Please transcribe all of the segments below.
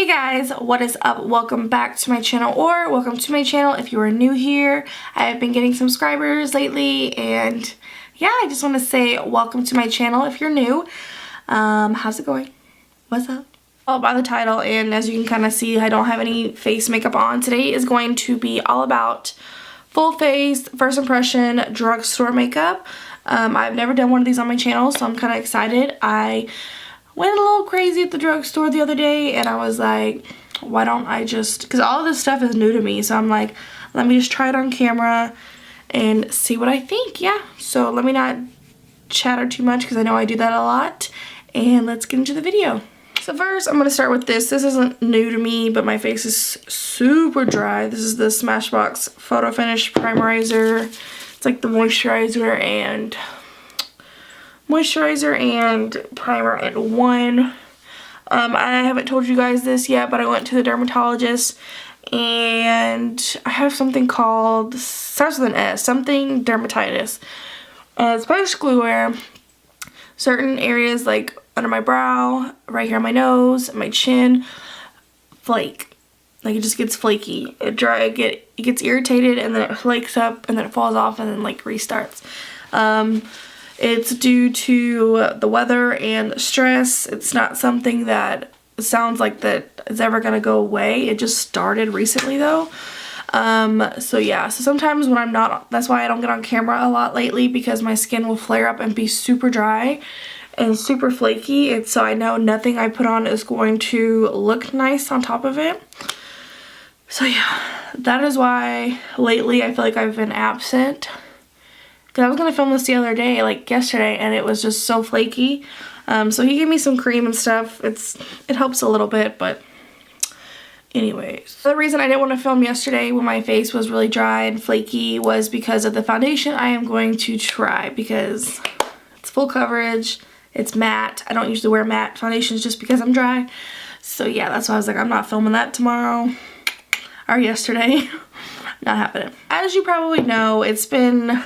Hey guys, what is up? Welcome back to my channel, or welcome to my channel if you are new here. I have been getting subscribers lately, and yeah, I just want to say welcome to my channel if you're new. How's it going? What's up? Oh, by the title, and as you can kind of see, I don't have any face makeup on. Today is going to be all about full face, first impression, drugstore makeup. I've never done one of these on my channel, so I'm kind of excited. I went a little crazy at the drugstore the other day, and I was like, why don't I just, because all of this stuff is new to me, so I'm like, let me just try it on camera and see what I think. Yeah, so let me not chatter too much because I know I do that a lot, and let's get into the video. So first, I'm going to start with this. This isn't new to me, but my face is super dry. This is the Smashbox Photo Finish Primerizer. It's like the moisturizer and primer in one. I haven't told you guys this yet, but I went to the dermatologist and I have something called, starts with an S, something dermatitis. It's basically where certain areas like under my brow, right here on my nose, my chin, flake. Like, it just gets flaky. It gets irritated, and then it flakes up, and then it falls off, and then like restarts. It's due to the weather and stress. It's not something that sounds like that is ever gonna go away. It just started recently though. So yeah, so sometimes when I'm not, that's why I don't get on camera a lot lately, because my skin will flare up and be super dry and super flaky, and so I know nothing I put on is going to look nice on top of it. So yeah, that is why lately I feel like I've been absent. Because I was going to film this the other day, like yesterday, and it was just so flaky. So he gave me some cream and stuff. It helps a little bit, but anyways. The reason I didn't want to film yesterday when my face was really dry and flaky was because of the foundation I am going to try, because it's full coverage, it's matte. I don't usually wear matte foundations just because I'm dry. So yeah, that's why I was like, I'm not filming that tomorrow or yesterday. Not happening. As you probably know, it's been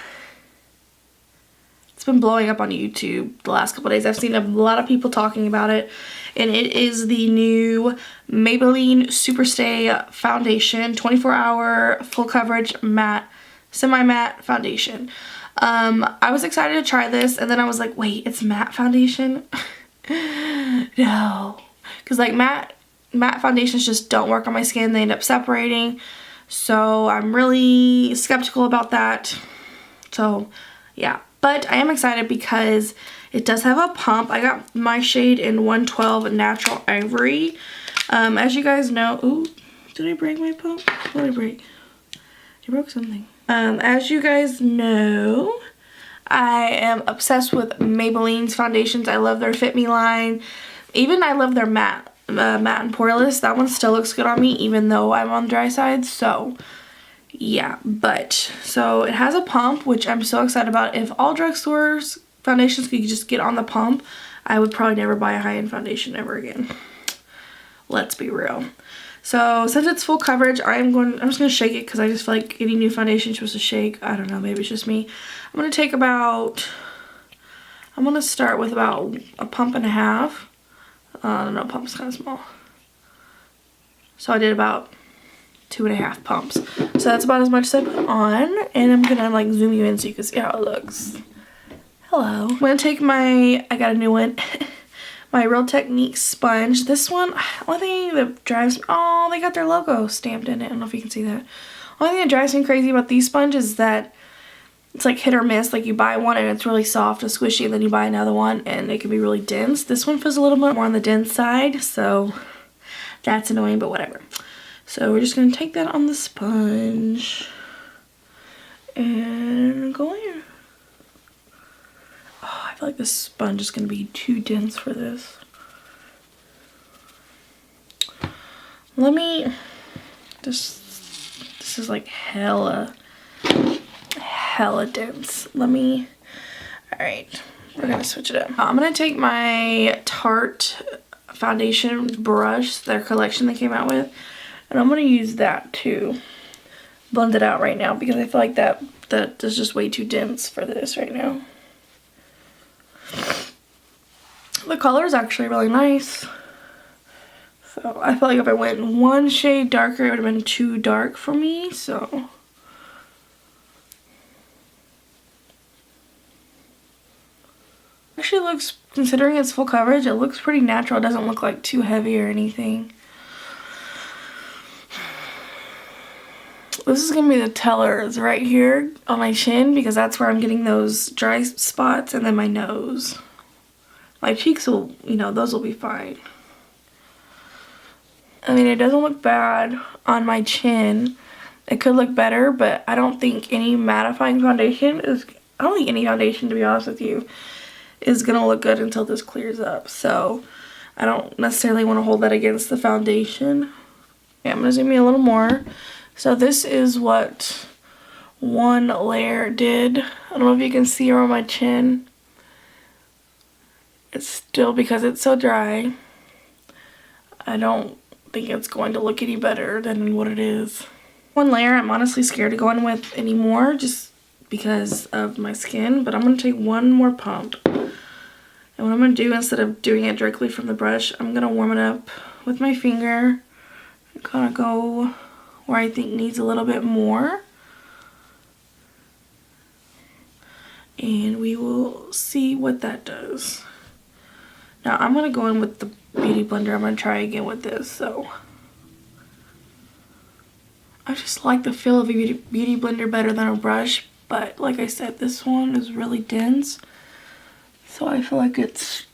blowing up on YouTube the last couple days. I've seen a lot of people talking about it, and it is the new Maybelline Superstay Foundation 24-hour full coverage matte, semi-matte foundation. I was excited to try this, and then I was like, wait, it's matte foundation? No, because like matte foundations just don't work on my skin. They end up separating, so I'm really skeptical about that. So yeah, but I am excited because it does have a pump. I got my shade in 112 Natural Ivory. As you guys know, ooh, did I break my pump? What did I break? I broke something. As you guys know, I am obsessed with Maybelline's foundations. I love their Fit Me line. Even I love their matte and poreless. That one still looks good on me, even though I'm on the dry side. So yeah, so it has a pump, which I'm so excited about. If all drugstores foundations could just get on the pump, I would probably never buy a high-end foundation ever again. Let's be real. So since it's full coverage, I'm just gonna shake it, because I just feel like any new foundation is supposed to shake. I don't know, maybe it's just me. I'm gonna start with about a pump and a half. No, pump's kind of small. So I did about 2.5 pumps. So that's about as much as I put on, and I'm gonna like zoom you in so you can see how it looks. Hello. I'm gonna take I got a new one, my Real Technique sponge. This one, only thing that drives me, oh, they got their logo stamped in it. I don't know if you can see that. Only thing that drives me crazy about these sponges is that it's like hit or miss. Like, you buy one and it's really soft and squishy, and then you buy another one and it can be really dense. This one feels a little bit more on the dense side, so that's annoying, but whatever. So we're just going to take that on the sponge and go in. Oh, I feel like this sponge is going to be too dense for this. Let me this is like hella dense. Alright, we're going to switch it up. I'm going to take my Tarte foundation brush, their collection they came out with, and I'm going to use that to blend it out right now, because I feel like that is just way too dense for this right now. The color is actually really nice. So I feel like if I went one shade darker, it would have been too dark for me, so. Actually looks, considering it's full coverage, it looks pretty natural. It doesn't look like too heavy or anything. This is going to be the tellers right here on my chin because that's where I'm getting those dry spots, and then my nose. My cheeks will, you know, those will be fine. I mean, it doesn't look bad on my chin. It could look better, but I don't think any mattifying foundation is, I don't think any foundation, to be honest with you, is going to look good until this clears up. So I don't necessarily want to hold that against the foundation. Yeah, I'm going to zoom in a little more. So this is what one layer did. I don't know if you can see around my chin. It's still, because it's so dry, I don't think it's going to look any better than what it is. One layer I'm honestly scared to go in with anymore just because of my skin, but I'm going to take one more pump. And what I'm going to do, instead of doing it directly from the brush, I'm going to warm it up with my finger and kind of go where I think needs a little bit more. And we will see what that does. Now I'm going to go in with the Beauty Blender. I'm going to try again with this. So I just like the feel of a Beauty Blender better than a brush. But like I said, this one is really dense. So I feel like it's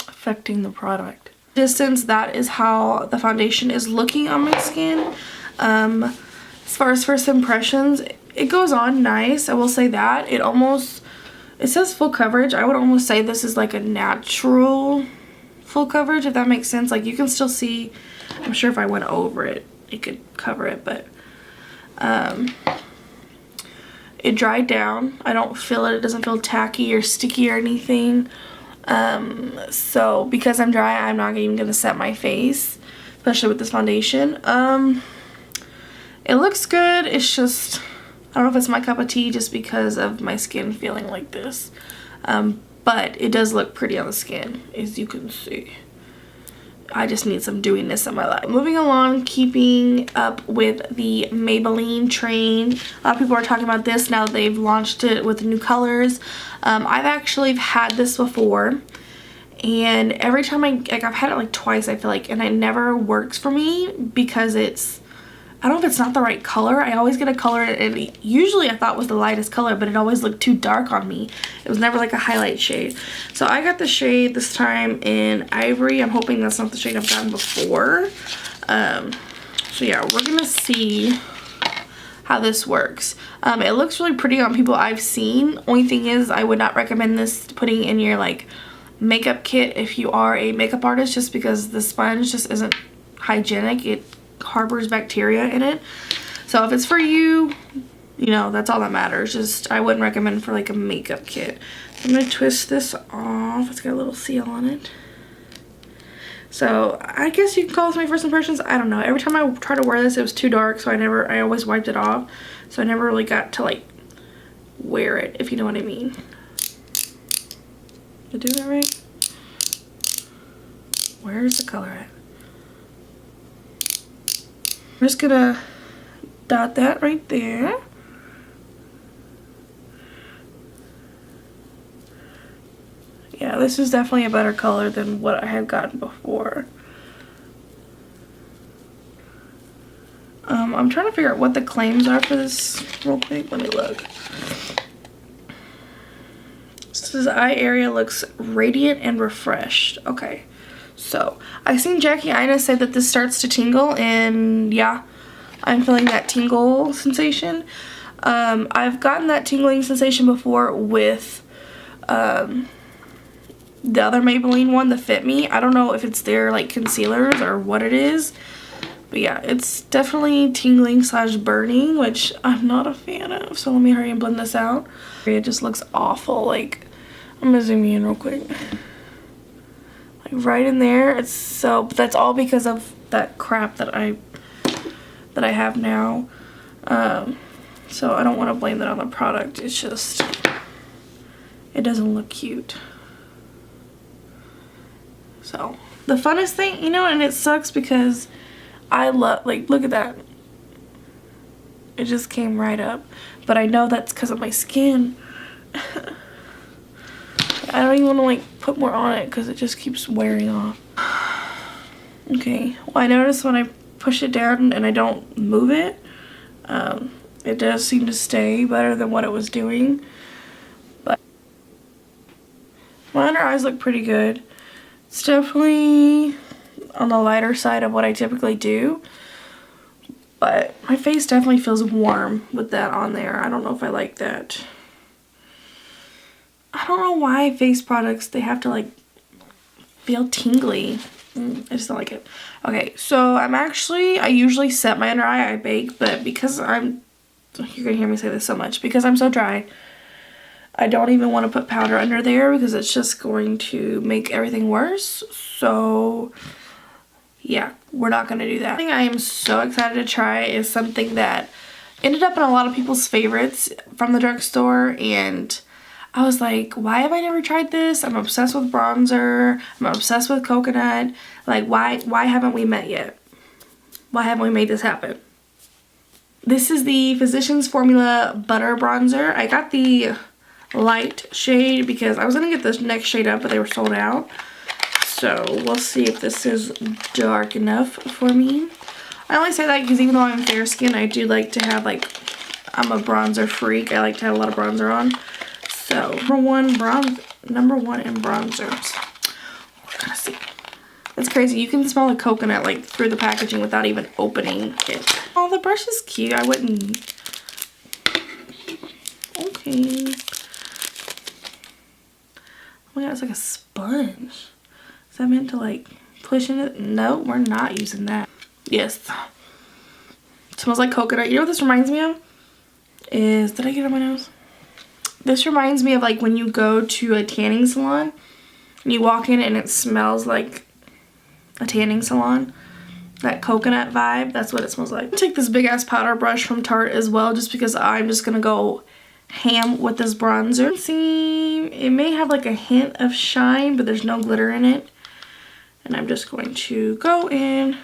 affecting the product. Just since that is how the foundation is looking on my skin. As far as first impressions, it goes on nice. I will say that. It says full coverage. I would almost say this is like a natural full coverage, if that makes sense. Like you can still see, I'm sure if I went over it, it could cover it, but it dried down. I don't feel it. It doesn't feel tacky or sticky or anything. So because I'm dry, I'm not even gonna set my face, especially with this foundation. It looks good. It's just, I don't know if it's my cup of tea just because of my skin feeling like this. But it does look pretty on the skin, as you can see. I just need some dewiness in my life. Moving along, keeping up with the Maybelline train. A lot of people are talking about this now that they've launched it with new colors. I've actually had this before. And every time I've had it like twice, I feel like, and it never works for me because it's, I don't know if it's not the right color. I always get a color, and usually I thought was the lightest color, but it always looked too dark on me. It was never like a highlight shade. So I got the shade this time in Ivory. I'm hoping that's not the shade I've gotten before. So yeah, we're gonna see how this works. It looks really pretty on people I've seen. Only thing is, I would not recommend this putting in your like makeup kit if you are a makeup artist, just because the sponge just isn't hygienic. It harbors bacteria in it. So if it's for you, you know, that's all that matters. Just, I wouldn't recommend for like a makeup kit. I'm gonna twist this off. It's got a little seal on it. So I guess you can call this my first impressions. I don't know. Every time I tried to wear this, it was too dark, so I always wiped it off. So I never really got to like wear it, if you know what I mean. Did I do that right? Where's the color at? I'm just gonna dot that right there. Yeah, this is definitely a better color than what I had gotten before. I'm trying to figure out what the claims are for this real quick. Let me look. This is eye area looks radiant and refreshed. Okay. So, I've seen Jackie Ina say that this starts to tingle, and yeah, I'm feeling that tingle sensation. I've gotten that tingling sensation before with the other Maybelline one, the Fit Me. I don't know if it's their like concealers or what it is, but yeah, it's definitely tingling slash burning, which I'm not a fan of. So let me hurry and blend this out. It just looks awful. Like, I'm gonna zoom in real quick. Right in there. It's so, but that's all because of that crap that I have now. So I don't want to blame that on the product. It's just, it doesn't look cute. So the funnest thing, you know, and it sucks because I love, like, look at that. It just came right up. But I know that's because of my skin. I don't even want to, like, put more on it because it just keeps wearing off. Okay, well, I noticed when I push it down and I don't move it, it does seem to stay better than what it was doing. But my under eyes look pretty good. It's definitely on the lighter side of what I typically do. But my face definitely feels warm with that on there. I don't know if I like that. I don't know why face products, they have to, like, feel tingly. I just don't like it. Okay, so I usually set my under eye, I bake, but because you're gonna hear me say this so much, because I'm so dry, I don't even want to put powder under there because it's just going to make everything worse. So yeah, we're not gonna do that. The thing I am so excited to try is something that ended up in a lot of people's favorites from the drugstore, and I was like, why have I never tried this? I'm obsessed with bronzer. I'm obsessed with coconut. Like, why haven't we met yet? Why haven't we made this happen? This is the Physicians Formula Butter Bronzer. I got the light shade because I was going to get this next shade up, but they were sold out. So we'll see if this is dark enough for me. I only say that because even though I'm fair skinned, I do like to have, like, I'm a bronzer freak. I like to have a lot of bronzer on. So, number one in bronzers. We're gonna see. It's crazy. You can smell the coconut, like, through the packaging without even opening it. Oh, the brush is cute. I wouldn't. Okay. Oh my god, it's like a sponge. Is that meant to, like, push in it? No, we're not using that. Yes. It smells like coconut. You know what this reminds me of? Did I get it on my nose? This reminds me of, like, when you go to a tanning salon and you walk in and it smells like a tanning salon. That coconut vibe, that's what it smells like. I'm gonna take this big ass powder brush from Tarte as well, just because I'm just gonna go ham with this bronzer. See, it may have like a hint of shine, but there's no glitter in it. And I'm just going to go in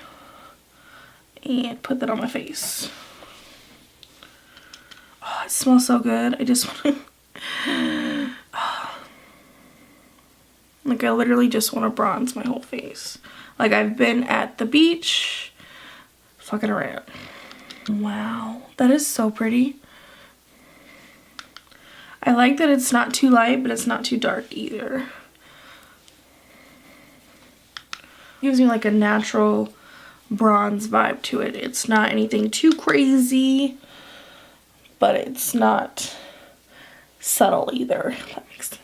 and put that on my face. Oh, it smells so good. I just want to... Like, I literally just want to bronze my whole face. Like, I've been at the beach fucking around. Wow, that is so pretty. I like that it's not too light, but it's not too dark either. Gives me like a natural bronze vibe to it. It's not anything too crazy, but it's not subtle either, if that makes sense.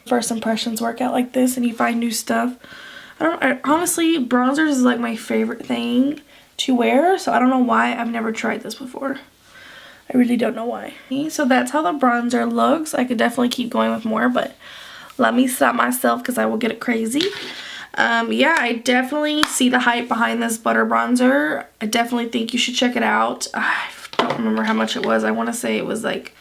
First impressions work out like this and you find new stuff. Honestly, bronzers is like my favorite thing to wear, so I don't know why I've never tried this before. I really don't know why. So that's how the bronzer looks. I could definitely keep going with more, but let me stop myself because I will get it crazy. Yeah, I definitely see the hype behind this butter bronzer. I definitely think you should check it out. I don't remember how much it was. I want to say it was like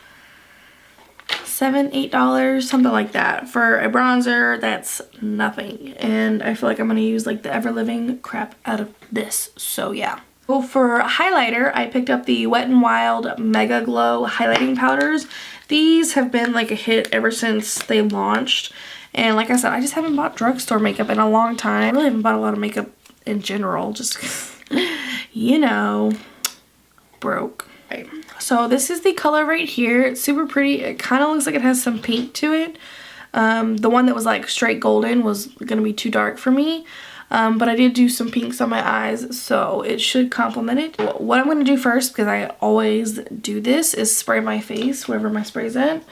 $7, $8, something like that. For a bronzer, that's nothing. And I feel like I'm going to use like the ever living crap out of this. So yeah. Well, for highlighter, I picked up the Wet n Wild Mega Glow highlighting powders. These have been like a hit ever since they launched. And like I said, I just haven't bought drugstore makeup in a long time. I really haven't bought a lot of makeup in general, just you know, broke. Okay. So this is the color right here. It's super pretty. It kind of looks like it has some pink to it. The one that was like straight golden was gonna be too dark for me. But I did do some pinks on my eyes, so it should complement it. What I'm going to do first, because I always do this, is spray my face, wherever my spray's at,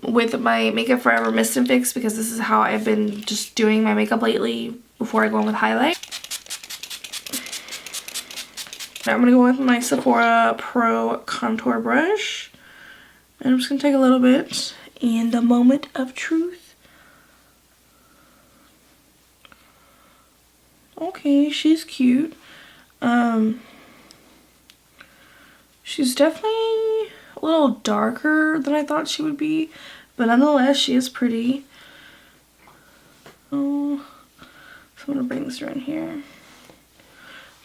with my Makeup Forever Mist and Fix, because this is how I've been just doing my makeup lately before I go in with highlight. Now I'm going to go with my Sephora Pro Contour Brush, and I'm just going to take a little bit in the moment of truth. Okay, she's cute. She's definitely a little darker than I thought she would be, but nonetheless, she is pretty. Oh, I'm gonna bring this around here.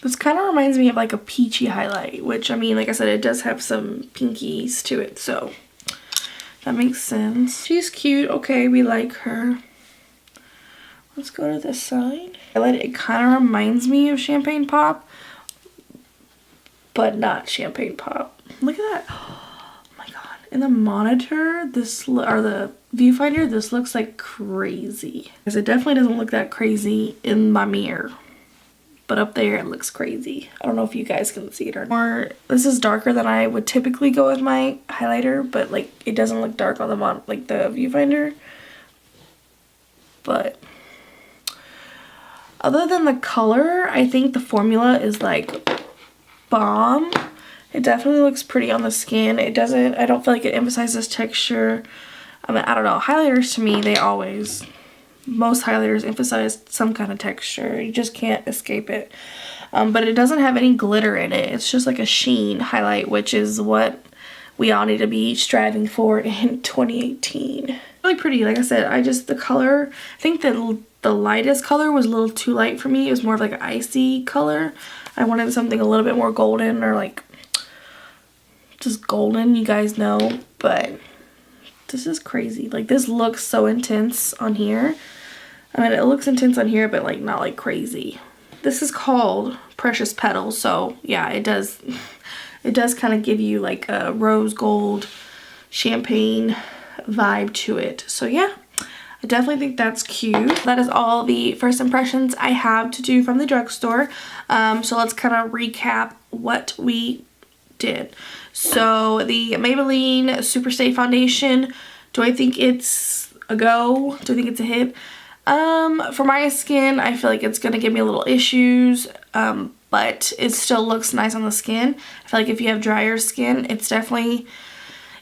This kind of reminds me of like a peachy highlight, which I mean, like I said, it does have some pinkies to it, so that makes sense. She's cute. Okay, we like her. Let's go to this side. It kind of reminds me of Champagne Pop, but not Champagne Pop. Look at that. Oh my god. In the monitor, or the viewfinder, this looks like crazy. Because it definitely doesn't look that crazy in my mirror. But up there, it looks crazy. I don't know if you guys can see it or not. This is darker than I would typically go with my highlighter, but like it doesn't look dark on the viewfinder. But other than the color, I think the formula is like bomb. It definitely looks pretty on the skin. I don't feel like it emphasizes texture. I mean, I don't know. Highlighters to me, most highlighters emphasize some kind of texture. You just can't escape it. But it doesn't have any glitter in it. It's just like a sheen highlight, which is what we all need to be striving for in 2018. Really pretty. Like I said, the color, I think that the lightest color was a little too light for me. It was more of like an icy color. I wanted something a little bit more golden, or like just golden, you guys know. But this is crazy. Like, this looks so intense on here. I mean, it looks intense on here, but like not like crazy. This is called Precious Petals, so yeah, it does kind of give you like a rose gold champagne vibe to it. So yeah, I definitely think that's cute. That is all the first impressions I have to do from the drugstore. So let's kind of recap what we did. So the Maybelline Super Stay Foundation, do I think it's a go? Do I think it's a hit? For my skin, I feel like it's going to give me a little issues, but it still looks nice on the skin. I feel like if you have drier skin, it's definitely,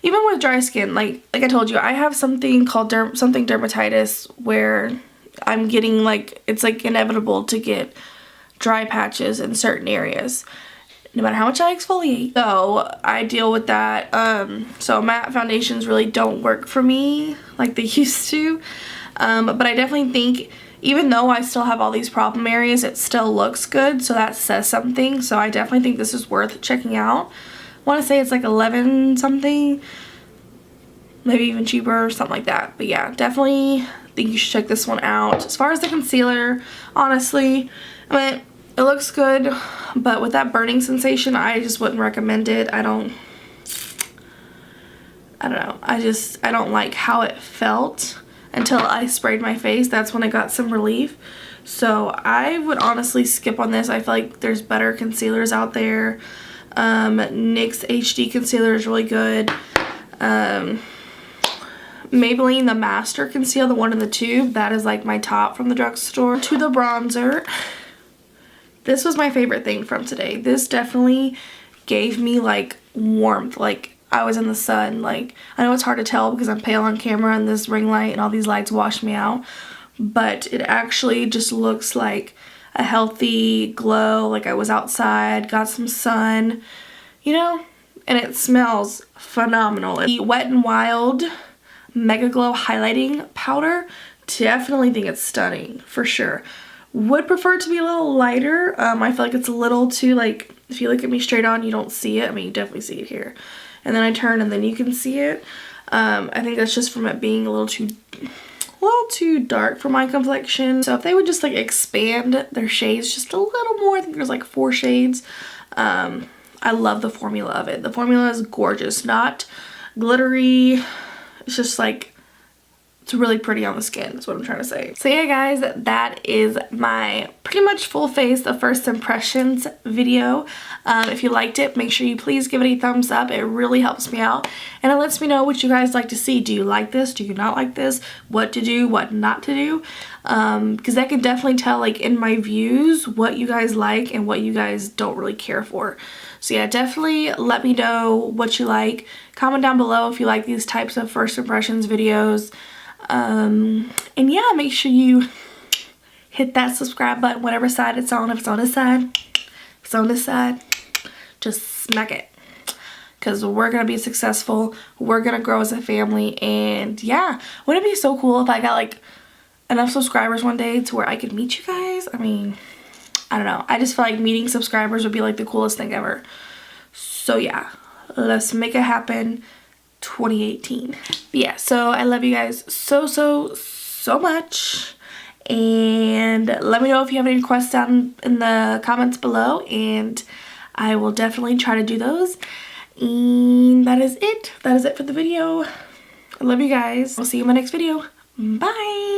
even with dry skin, like I told you, I have something called dermatitis where I'm getting like, it's like inevitable to get dry patches in certain areas, no matter how much I exfoliate. So I deal with that. So matte foundations really don't work for me like they used to. But I definitely think, even though I still have all these problem areas, it still looks good, so that says something. So I definitely think this is worth checking out. I want to say it's like 11 something, maybe even cheaper or something like that. But yeah, definitely think you should check this one out. As far as the concealer, honestly, I mean, it looks good, but with that burning sensation, I just wouldn't recommend it. I don't know. I don't like how it felt until I sprayed my face. That's when I got some relief. So I would honestly skip on this. I feel like there's better concealers out there. NYX HD concealer is really good. Maybelline the Master Conceal, the one in the tube, that is like my top from the drugstore. To the bronzer, this was my favorite thing from today. This definitely gave me like warmth, like I was in the sun. Like, I know it's hard to tell because I'm pale on camera and this ring light and all these lights wash me out, but it actually just looks like a healthy glow, like I was outside, got some sun, you know, and it smells phenomenal. The Wet n Wild Mega Glow Highlighting Powder, definitely think it's stunning, for sure. Would prefer it to be a little lighter. I feel like it's a little too, like, if you look at me straight on, you don't see it. I mean, you definitely see it here. And then I turn and then you can see it. I think that's just from it being a little too dark for my complexion. So if they would just like expand their shades just a little more, I think there's like 4 shades. I love the formula of it. The formula is gorgeous, not glittery. It's just like, it's really pretty on the skin, is what I'm trying to say. So yeah guys, that is my pretty much full face of first impressions video. If you liked it, make sure you please give it a thumbs up. It really helps me out and it lets me know what you guys like to see. Do you like this? Do you not like this? What to do, what not to do? Because I can definitely tell, like, in my views what you guys like and what you guys don't really care for. So yeah, definitely let me know what you like. Comment down below if you like these types of first impressions videos. And yeah, make sure you hit that subscribe button, whatever side it's on. If it's on this side, if it's on this side, just smack it. Because we're going to be successful. We're going to grow as a family. And yeah, wouldn't it be so cool if I got like enough subscribers one day to where I could meet you guys. I mean, I don't know. I just feel like meeting subscribers would be like the coolest thing ever. So yeah, let's make it happen 2018. But yeah, so I love you guys so much. And let me know if you have any requests down in the comments below, and I will definitely try to do those. And that is it. That is it for the video. I love you guys. I'll see you in my next video. Bye.